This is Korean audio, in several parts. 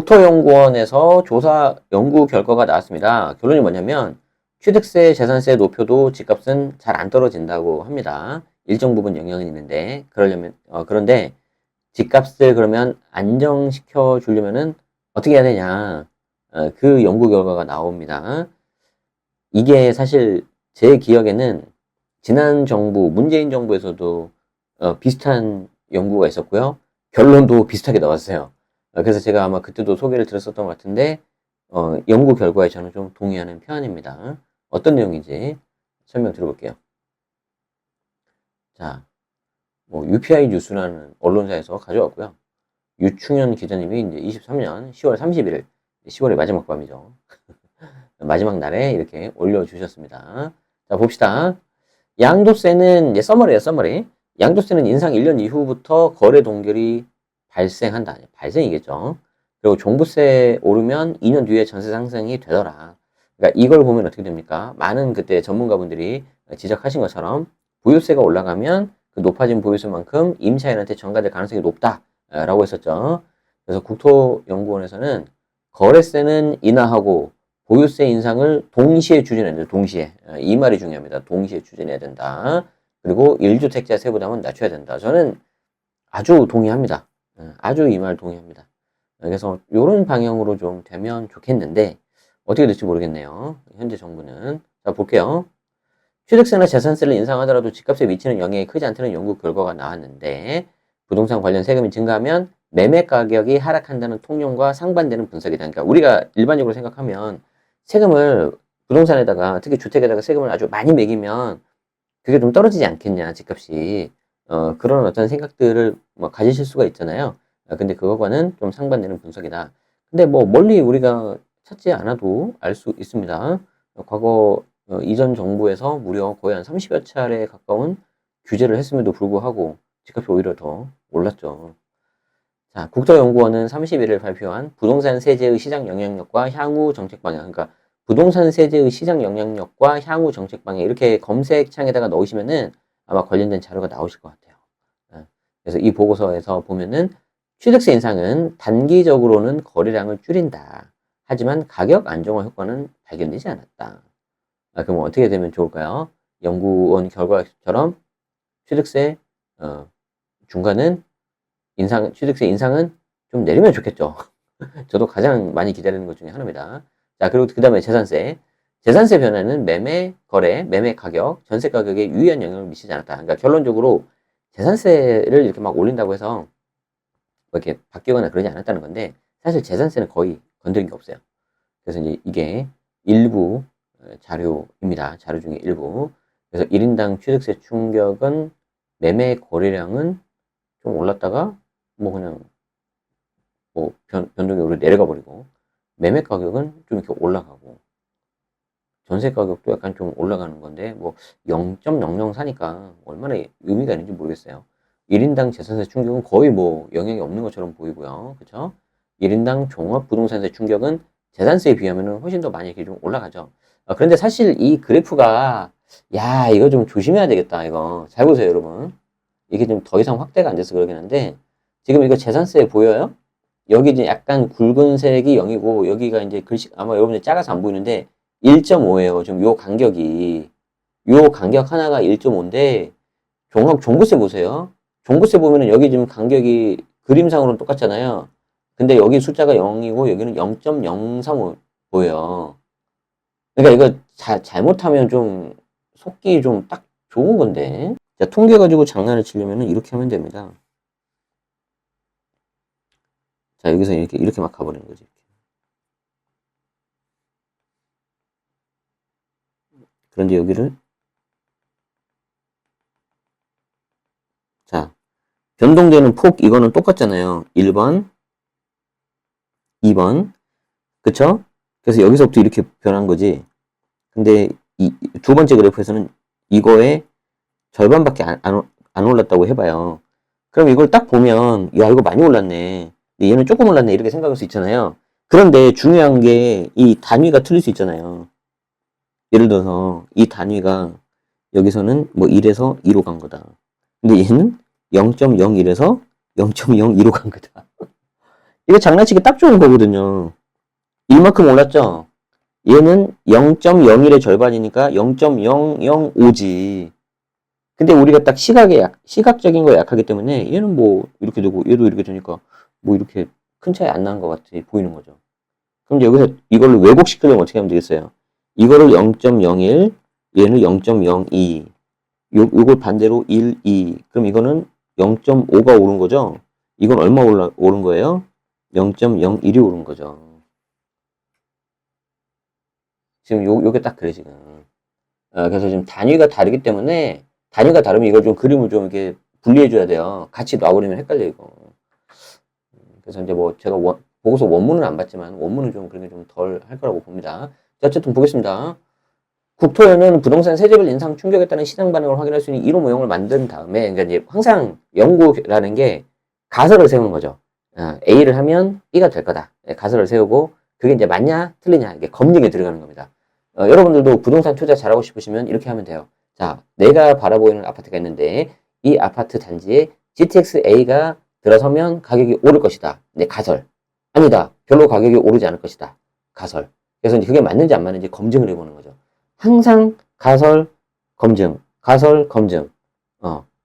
국토연구원에서 조사 연구 결과가 나왔습니다. 결론이 뭐냐면 취득세, 재산세 높여도 집값은 잘 안 떨어진다고 합니다. 일정 부분 영향은 있는데 그런데 집값을 그러면 안정시켜 주려면은 어떻게 해야 되냐? 그 연구 결과가 나옵니다. 이게 사실 제 기억에는 지난 정부, 문재인 정부에서도 비슷한 연구가 있었고요. 결론도 비슷하게 나왔어요. 그래서 제가 아마 그때도 소개를 드렸었던 것 같은데, 연구 결과에 저는 좀 동의하는 편입니다. 어떤 내용인지 설명 드려볼게요. 자, 뭐, UPI 뉴스라는 언론사에서 가져왔고요. 유충현 기자님이 이제 23년 10월 31일, 10월의 마지막 밤이죠. 마지막 날에 이렇게 올려주셨습니다. 자, 봅시다. 양도세는 이제 서머리예요, 서머리. 양도세는 인상 1년 이후부터 거래 동결이 발생한다. 발생이겠죠. 그리고 종부세 오르면 2년 뒤에 전세 상승이 되더라. 그러니까 이걸 보면 어떻게 됩니까? 많은 그때 전문가분들이 지적하신 것처럼 보유세가 올라가면 그 높아진 보유세만큼 임차인한테 전가될 가능성이 높다라고 했었죠. 그래서 국토연구원에서는 거래세는 인하하고 보유세 인상을 동시에 추진해야 된다. 동시에. 이 말이 중요합니다. 동시에 추진해야 된다. 그리고 1주택자 세부담은 낮춰야 된다. 저는 아주 동의합니다. 아주 이 말 동의합니다. 그래서 이런 방향으로 좀 되면 좋겠는데 어떻게 될지 모르겠네요. 현재 정부는. 자, 볼게요. 취득세나 재산세를 인상하더라도 집값에 미치는 영향이 크지 않다는 연구 결과가 나왔는데 부동산 관련 세금이 증가하면 매매 가격이 하락한다는 통념과 상반되는 분석이다. 그러니까 우리가 일반적으로 생각하면 세금을 부동산에다가 특히 주택에다가 세금을 아주 많이 매기면 그게 좀 떨어지지 않겠냐 집값이 그런 어떤 생각들을 뭐 가지실 수가 있잖아요. 근데 그거과는 좀 상반되는 분석이다. 근데 뭐 멀리 우리가 찾지 않아도 알 수 있습니다. 과거 이전 정부에서 무려 거의 한 30여 차례에 가까운 규제를 했음에도 불구하고 집값이 오히려 더 올랐죠. 자, 국토연구원은 31일 발표한 부동산 세제의 시장 영향력과 향후 정책 방향, 그러니까 부동산 세제의 시장 영향력과 향후 정책 방향 이렇게 검색창에다가 넣으시면은 아마 관련된 자료가 나오실 것 같아요. 그래서 이 보고서에서 보면은 취득세 인상은 단기적으로는 거래량을 줄인다. 하지만 가격 안정화 효과는 발견되지 않았다. 그럼 어떻게 되면 좋을까요? 연구원 결과처럼 취득세 중간은 취득세 인상은 좀 내리면 좋겠죠. 저도 가장 많이 기다리는 것 중에 하나입니다. 자, 그리고 그 다음에 재산세. 재산세 변화는 매매, 거래, 매매 가격, 전세 가격에 유의한 영향을 미치지 않았다. 그러니까 결론적으로 재산세를 이렇게 막 올린다고 해서 뭐 이렇게 바뀌거나 그러지 않았다는 건데 사실 재산세는 거의 건드린 게 없어요. 그래서 이제 이게 일부 자료입니다. 자료 중에 일부. 그래서 1인당 취득세 충격은 매매 거래량은 좀 올랐다가 뭐 그냥 뭐 변동적으로 내려가 버리고 매매 가격은 좀 이렇게 올라가고 전세 가격도 약간 좀 올라가는 건데 뭐 0.004니까 얼마나 의미가 있는지 모르겠어요. 1인당 재산세 충격은 거의 뭐 영향이 없는 것처럼 보이고요. 그렇죠? 1인당 종합 부동산세 충격은 재산세에 비하면 훨씬 더 많이 이렇게 좀 올라가죠. 그런데 사실 이 그래프가 야 이거 좀 조심해야 되겠다 이거 잘 보세요 여러분. 이게 좀 더 이상 확대가 안 돼서 그러긴 한데 지금 이거 재산세 보여요? 여기 이제 약간 굵은색이 0이고 여기가 이제 글씨 아마 여러분들 작아서 안 보이는데 1.5예요. 지금 요 간격이 요 간격 하나가 1.5인데 종부세 보세요. 종부세 보면은 여기 지금 간격이 그림상으로는 똑같잖아요. 근데 여기 숫자가 0이고 여기는 0.035 보여요. 그러니까 이거 잘못하면 좀 속기 좀 딱 좋은 건데. 자, 통계 가지고 장난을 치려면은 이렇게 하면 됩니다. 자, 여기서 이렇게 막 가버리는 거지. 그런데 여기를 자, 변동되는 폭 이거는 똑같잖아요. 1번, 2번. 그쵸? 그래서 여기서부터 이렇게 변한 거지. 근데 이 두 번째 그래프에서는 이거의 절반밖에 안 올랐다고 해봐요. 그럼 이걸 딱 보면 야 이거 많이 올랐네. 근데 얘는 조금 올랐네 이렇게 생각할 수 있잖아요. 그런데 중요한 게 이 단위가 틀릴 수 있잖아요. 예를 들어서 이 단위가 여기서는 뭐 1에서 2로 간 거다. 근데 얘는 0.01에서 0.02로 간 거다. 이거 장난치기 딱 좋은 거거든요. 1만큼 올랐죠? 얘는 0.01의 절반이니까 0.005지. 근데 우리가 딱 시각적인 거에 약하기 때문에 얘는 뭐 이렇게 되고 얘도 이렇게 되니까 뭐 이렇게 큰 차이 안 나는 것 같아 보이는 거죠. 그럼 이제 여기서 이걸로 왜곡시키려면 어떻게 하면 되겠어요? 이거를 0.01, 얘는 0.02, 요걸 반대로 1, 2. 그럼 이거는 0.5가 오른 거죠? 이건 얼마 오른 거예요? 0.01이 오른 거죠. 지금 요게 딱 그래, 지금. 그래서 지금 단위가 다르기 때문에, 단위가 다르면 이걸 좀 그림을 좀 이렇게 분리해줘야 돼요. 같이 놔버리면 헷갈려, 이거. 그래서 이제 뭐 제가 보고서 원문은 안 봤지만, 원문은 좀 그런 게 좀 덜 할 거라고 봅니다. 자, 어쨌든 보겠습니다. 국토에는 부동산 세제별 인상 충격에 따른 시장 반응을 확인할 수 있는 1호 모형을 만든 다음에, 그러니까 이제 항상 연구라는 게 가설을 세우는 거죠. A를 하면 B가 될 거다. 가설을 세우고, 그게 이제 맞냐, 틀리냐, 이게 검증에 들어가는 겁니다. 여러분들도 부동산 투자 잘하고 싶으시면 이렇게 하면 돼요. 자, 내가 바라보이는 아파트가 있는데, 이 아파트 단지에 GTX-A가 들어서면 가격이 오를 것이다. 네, 가설. 아니다. 별로 가격이 오르지 않을 것이다. 가설. 그래서 이제 그게 맞는지 안 맞는지 검증을 해보는 거죠. 항상 가설, 검증, 가설, 검증.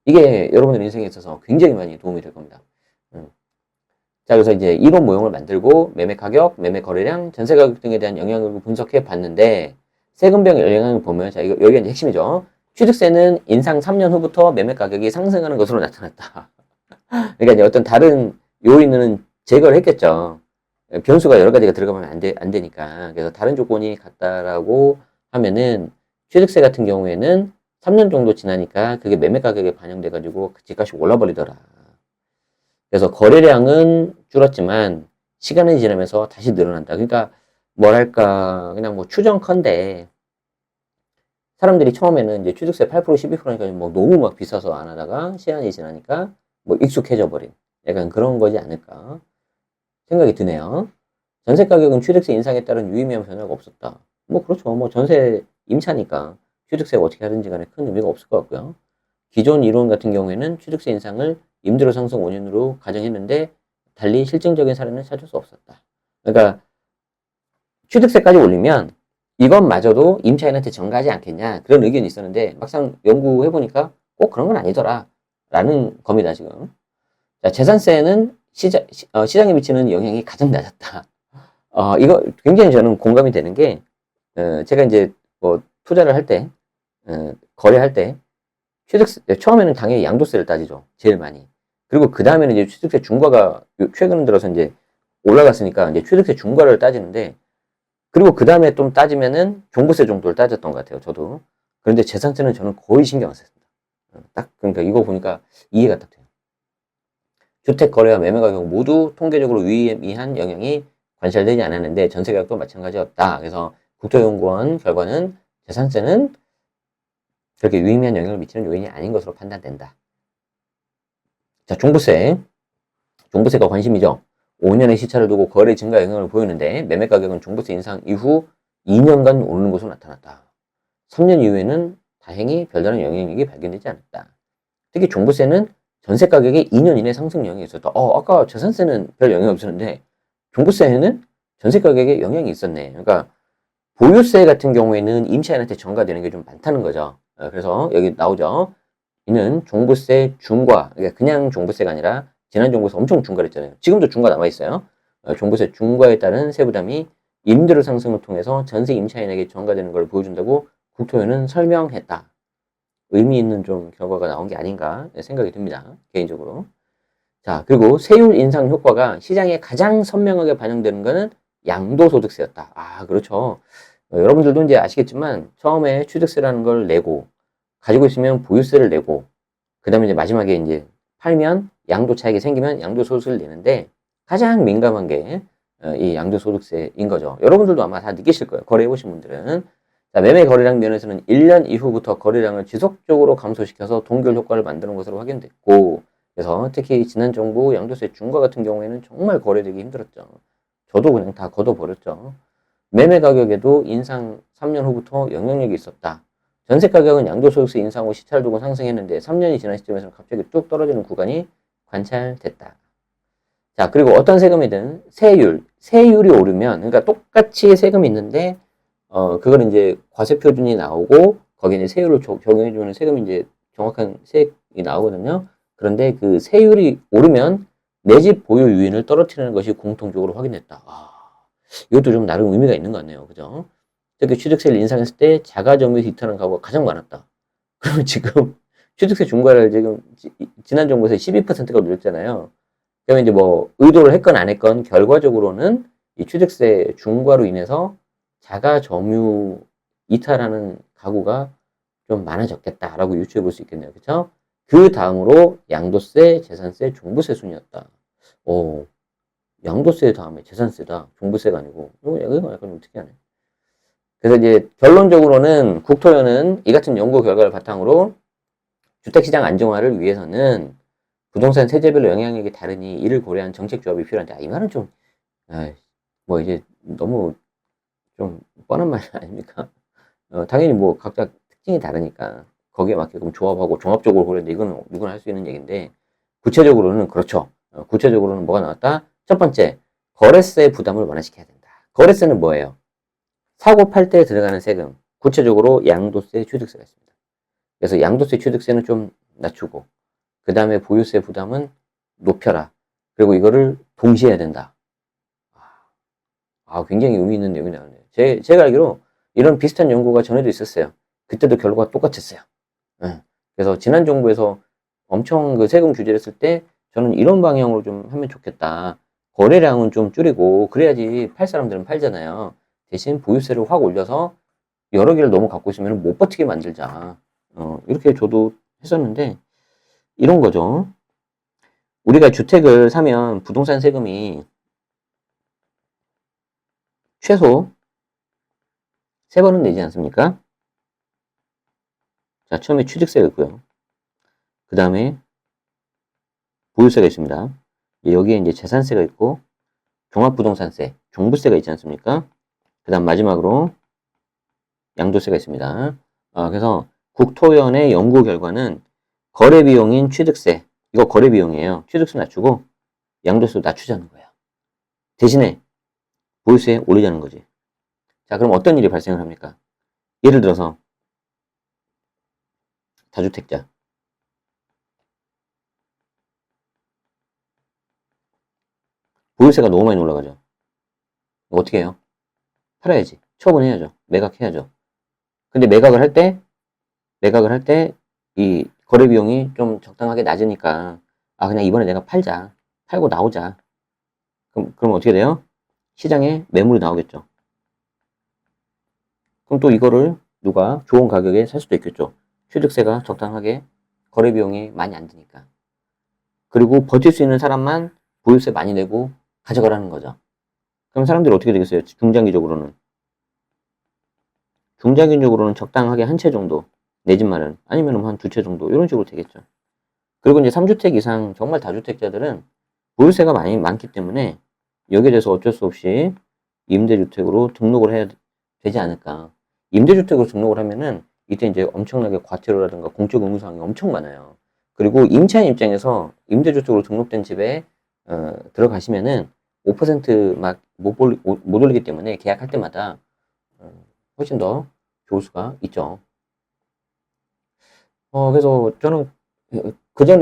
이게 여러분들 인생에 있어서 굉장히 많이 도움이 될 겁니다. 자, 그래서 이제 이론 모형을 만들고 매매 가격, 매매 거래량, 전세 가격 등에 대한 영향을 분석해 봤는데 세금병 영향을 보면 자, 여기가 이제 핵심이죠. 취득세는 인상 3년 후부터 매매 가격이 상승하는 것으로 나타났다. 그러니까 이제 어떤 다른 요인은 제거를 했겠죠. 변수가 여러 가지가 들어가면 안 되니까. 그래서 다른 조건이 같다라고 하면은 취득세 같은 경우에는 3년 정도 지나니까 그게 매매 가격에 반영돼가지고 집값이 올라버리더라. 그래서 거래량은 줄었지만 시간이 지나면서 다시 늘어난다. 그러니까 뭐랄까 그냥 뭐 추정컨대 사람들이 처음에는 이제 취득세 8% 12%니까 뭐 너무 막 비싸서 안 하다가 시간이 지나니까 뭐 익숙해져 버린 약간 그런 거지 않을까 생각이 드네요. 전세 가격은 취득세 인상에 따른 유의미한 변화가 없었다. 뭐 그렇죠. 뭐 전세 임차니까 취득세가 어떻게 하든지 간에 큰 의미가 없을 것 같고요. 기존 이론 같은 경우에는 취득세 인상을 임대료 상승 원인으로 가정했는데 달리 실증적인 사례는 찾을 수 없었다. 그러니까 취득세까지 올리면 이것마저도 임차인한테 전가하지 않겠냐 그런 의견이 있었는데 막상 연구해보니까 꼭 그런 건 아니더라 라는 겁니다 지금. 자, 재산세는 시장에 미치는 영향이 가장 낮았다. 이거 굉장히 저는 공감이 되는 게 제가 이제 뭐 투자를 할 때, 거래할 때 취득세 처음에는 당연히 양도세를 따지죠. 제일 많이. 그리고 그 다음에는 이제 취득세 중과가 최근 들어서 이제 올라갔으니까 이제 취득세 중과를 따지는데 그리고 그 다음에 좀 따지면은 종부세 정도를 따졌던 것 같아요. 저도. 그런데 재산세는 저는 거의 신경 안 썼습니다. 딱 그러니까 이거 보니까 이해가 딱 돼요. 주택 거래와 매매 가격 모두 통계적으로 유의미한 영향이 관찰되지 않았는데 전세 가격도 마찬가지였다. 그래서 국토연구원 결과는 재산세는 그렇게 유의미한 영향을 미치는 요인이 아닌 것으로 판단된다. 자, 종부세. 종부세가 관심이죠. 5년의 시차를 두고 거래 증가 영향을 보이는데 매매 가격은 종부세 인상 이후 2년간 오르는 것으로 나타났다. 3년 이후에는 다행히 별다른 영향력이 발견되지 않았다. 특히 종부세는 전세 가격이 2년 이내 상승 영향이 있었다. 아까 재산세는 별 영향이 없었는데 종부세에는 전세 가격에 영향이 있었네. 그러니까 보유세 같은 경우에는 임차인한테 전가되는 게 좀 많다는 거죠. 그래서 여기 나오죠. 이는 종부세 중과, 그러니까 그냥 종부세가 아니라 지난 정부에서 엄청 중과를 했잖아요. 지금도 중과 남아있어요. 종부세 중과에 따른 세부담이 임대료 상승을 통해서 전세 임차인에게 전가되는 걸 보여준다고 국토위는 설명했다. 의미 있는 좀 결과가 나온 게 아닌가 생각이 듭니다. 개인적으로. 자, 그리고 세율 인상 효과가 시장에 가장 선명하게 반영되는 것은 양도소득세였다. 그렇죠. 여러분들도 이제 아시겠지만 처음에 취득세라는 걸 내고 가지고 있으면 보유세를 내고 그 다음에 이제 마지막에 이제 팔면 양도 차익이 생기면 양도소득세를 내는데 가장 민감한 게 이 양도소득세인 거죠. 여러분들도 아마 다 느끼실 거예요. 거래해보신 분들은. 자, 매매 거래량 면에서는 1년 이후부터 거래량을 지속적으로 감소시켜서 동결 효과를 만드는 것으로 확인됐고 그래서 특히 지난 정부 양도세 중과 같은 경우에는 정말 거래되기 힘들었죠. 저도 그냥 다 걷어버렸죠. 매매 가격에도 인상 3년 후부터 영향력이 있었다. 전세 가격은 양도소득세 인상 후 시차를 두고 상승했는데 3년이 지난 시점에서 갑자기 뚝 떨어지는 구간이 관찰됐다. 자, 그리고 어떤 세금이든 세율이 오르면, 그러니까 똑같이 세금이 있는데, 그걸 이제 과세 표준이 나오고, 거기에 이제 세율을 적용해주는 세금이 이제 정확한 세액이 나오거든요. 그런데 그 세율이 오르면 내 집 보유 유인을 떨어뜨리는 것이 공통적으로 확인됐다. 아, 이것도 좀 나름 의미가 있는 것 같네요. 그죠? 특히 취득세를 인상했을 때 자가점유에서 이탈한 가구가 가장 많았다. 그러면 지금 취득세 중과를 지금 지난 정부에서 12%가 늘렸잖아요. 그러면 이제 뭐 의도를 했건 안 했건 결과적으로는 이 취득세 중과로 인해서 자가 점유 이탈하는 가구가 좀 많아졌겠다라고 유추해 볼 수 있겠네요. 그렇죠? 그 다음으로 양도세, 재산세, 종부세 순이었다. 오, 양도세 다음에 재산세다. 종부세가 아니고 이거 약간 좀 특이하네. 그래서 이제 결론적으로는 국토위는 이 같은 연구 결과를 바탕으로 주택시장 안정화를 위해서는 부동산 세제별로 영향력이 다르니 이를 고려한 정책 조합이 필요한데, 이 말은 좀, 뭐 이제 너무 좀 뻔한 말 아닙니까? 당연히 뭐 각자 특징이 다르니까 거기에 맞게끔 조합하고 종합적으로 고려했는데 이거는 누구나 할 수 있는 얘기인데, 구체적으로는 그렇죠. 구체적으로는 뭐가 나왔다? 첫 번째, 거래세 부담을 완화시켜야 된다. 거래세는 뭐예요? 사고 팔 때 들어가는 세금, 구체적으로 양도세, 취득세가 있습니다. 그래서 양도세, 취득세는 좀 낮추고, 그 다음에 보유세 부담은 높여라. 그리고 이거를 동시에 해야 된다. 굉장히 의미 있는 내용이 나오네요. 제가 알기로 이런 비슷한 연구가 전에도 있었어요. 그때도 결과가 똑같았어요. 그래서 지난 정부에서 엄청 그 세금 규제를 했을 때 저는 이런 방향으로 좀 하면 좋겠다. 거래량은 좀 줄이고 그래야지 팔 사람들은 팔잖아요. 대신 보유세를 확 올려서 여러 개를 너무 갖고 있으면 못 버티게 만들자. 이렇게 저도 했었는데 이런 거죠. 우리가 주택을 사면 부동산 세금이 최소 3번은 내지 않습니까? 자, 처음에 취득세가 있고요. 그 다음에 보유세가 있습니다. 여기에 이제 재산세가 있고 종합부동산세, 종부세가 있지 않습니까? 그 다음 마지막으로 양도세가 있습니다. 그래서 국토위원회 연구 결과는 거래 비용인 취득세, 이거 거래 비용이에요. 취득세 낮추고 양도세 낮추자는 거예요. 대신에 보유세 올리자는 거지. 자, 그럼 어떤 일이 발생을 합니까? 예를 들어서 다주택자. 보유세가 너무 많이 올라가죠. 어떻게 해요? 팔아야지. 처분해야죠. 매각해야죠. 근데 매각을 할 때, 이 거래 비용이 좀 적당하게 낮으니까, 그냥 이번에 내가 팔자. 팔고 나오자. 그럼 어떻게 돼요? 시장에 매물이 나오겠죠. 그럼 또 이거를 누가 좋은 가격에 살 수도 있겠죠. 취득세가 적당하게 거래 비용이 많이 안 드니까. 그리고 버틸 수 있는 사람만 보유세 많이 내고 가져가라는 거죠. 그럼 사람들이 어떻게 되겠어요? 중장기적으로는 적당하게 한 채 정도 내 집 마련, 아니면 한 2채 정도 이런 식으로 되겠죠. 그리고 이제 3주택 이상 정말 다주택자들은 보유세가 많기 때문에 여기에 대해서 어쩔 수 없이 임대주택으로 등록을 해야 되지 않을까. 임대주택으로 등록을 하면은 이때 이제 엄청나게 과태료라든가 공적 의무사항이 엄청 많아요. 그리고 임차인 입장에서 임대주택으로 등록된 집에 들어가시면은 5% 못 올리기 때문에 계약할 때마다 훨씬 더 좋을 수가 있죠. 그래서 저는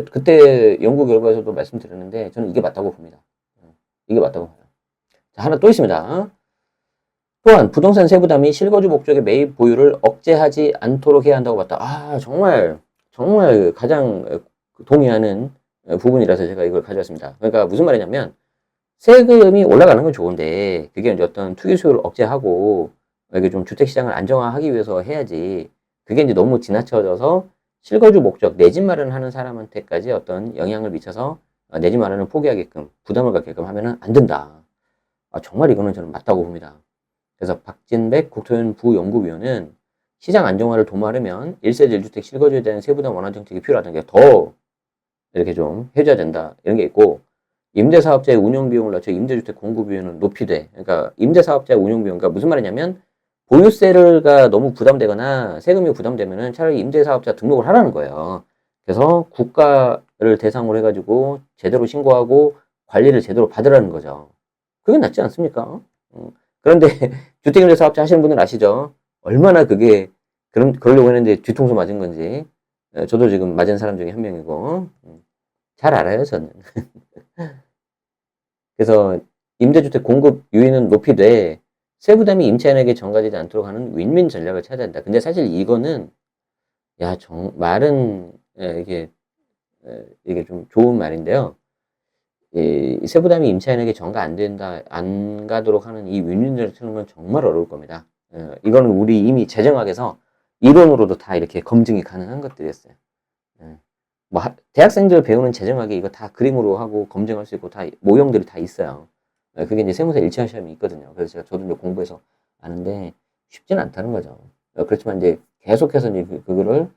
그때 연구 결과에서도 말씀드렸는데 저는 이게 맞다고 봅니다. 이게 맞다고 봐요. 자, 하나 또 있습니다. 또한 부동산 세부담이 실거주 목적의 매입 보유를 억제하지 않도록 해야 한다고 봤다. 정말 가장 동의하는 부분이라서 제가 이걸 가져왔습니다. 그러니까 무슨 말이냐면 세금이 올라가는 건 좋은데 그게 이제 어떤 투기 수요를 억제하고 이게 좀 주택 시장을 안정화하기 위해서 해야지, 그게 이제 너무 지나쳐져서 실거주 목적 내 집 마련하는 사람한테까지 어떤 영향을 미쳐서 내 집 마련을 포기하게끔 부담을 갖게끔 하면은 안 된다. 정말 이거는 저는 맞다고 봅니다. 그래서 박진백 국토위원 부연구위원은 시장 안정화를 도모하려면 1세대 1주택 실거주에 대한 세부담 완화 정책이 필요하다는 게 더 이렇게 좀 해줘야 된다, 이런 게 있고, 임대사업자의 운영비용을 낮춰 임대주택 공급비용은 높이되, 그러니까 임대사업자의 운영비용, 그러니까 무슨 말이냐면 보유세가 너무 부담되거나 세금이 부담되면은 차라리 임대사업자 등록을 하라는 거예요. 그래서 국가를 대상으로 해가지고 제대로 신고하고 관리를 제대로 받으라는 거죠. 그게 낫지 않습니까? 그런데 주택임대사업자 하시는 분들 아시죠? 얼마나 그게 그러려고 했는데 뒤통수 맞은 건지. 저도 지금 맞은 사람 중에 한 명이고 잘 알아요, 저는. 그래서 임대주택 공급 유인은 높이되 세부담이 임차인에게 전가되지 않도록 하는 윈윈 전략을 찾아야 된다. 근데 사실 이거는 말은 이게 좀 좋은 말인데요. 이 세부담이 임차인에게 전가 안 된다, 안 가도록 하는 이 윈윈 전략을 찾는 건 정말 어려울 겁니다. 이거는 우리 이미 재정학에서 이론으로도 다 이렇게 검증이 가능한 것들이었어요. 뭐 대학생들 배우는 재정학에 이거 다 그림으로 하고 검증할 수 있고 다 모형들이 다 있어요. 그게 이제 세무사 1차원 시험이 있거든요. 그래서 저도 이제 공부해서 아는데 쉽지는 않다는 거죠. 그렇지만 이제 계속해서 이제 그거를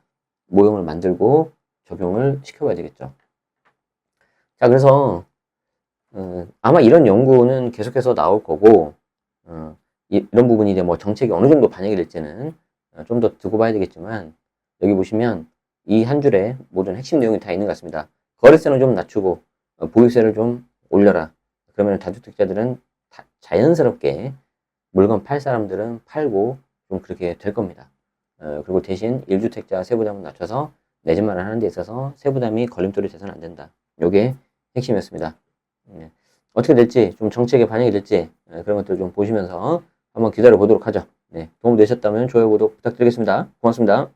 모형을 만들고 적용을 시켜봐야 되겠죠. 자, 그래서 아마 이런 연구는 계속해서 나올 거고 이런 부분이 이제 뭐 정책이 어느 정도 반영이 될지는 좀 더 두고 봐야 되겠지만 여기 보시면 이 한 줄에 모든 핵심 내용이 다 있는 것 같습니다. 거래세는 좀 낮추고 보유세를 좀 올려라. 그러면 다주택자들은 자연스럽게 물건 팔 사람들은 팔고 좀 그렇게 될 겁니다. 그리고 대신 1주택자 세부담을 낮춰서 내 집만 하는 데 있어서 세부담이 걸림돌이 돼서는 안 된다. 요게 핵심이었습니다. 어떻게 될지, 좀 정책에 반영이 될지 그런 것들 좀 보시면서 한번 기다려 보도록 하죠. 네, 도움 되셨다면 좋아요, 구독 부탁드리겠습니다. 고맙습니다.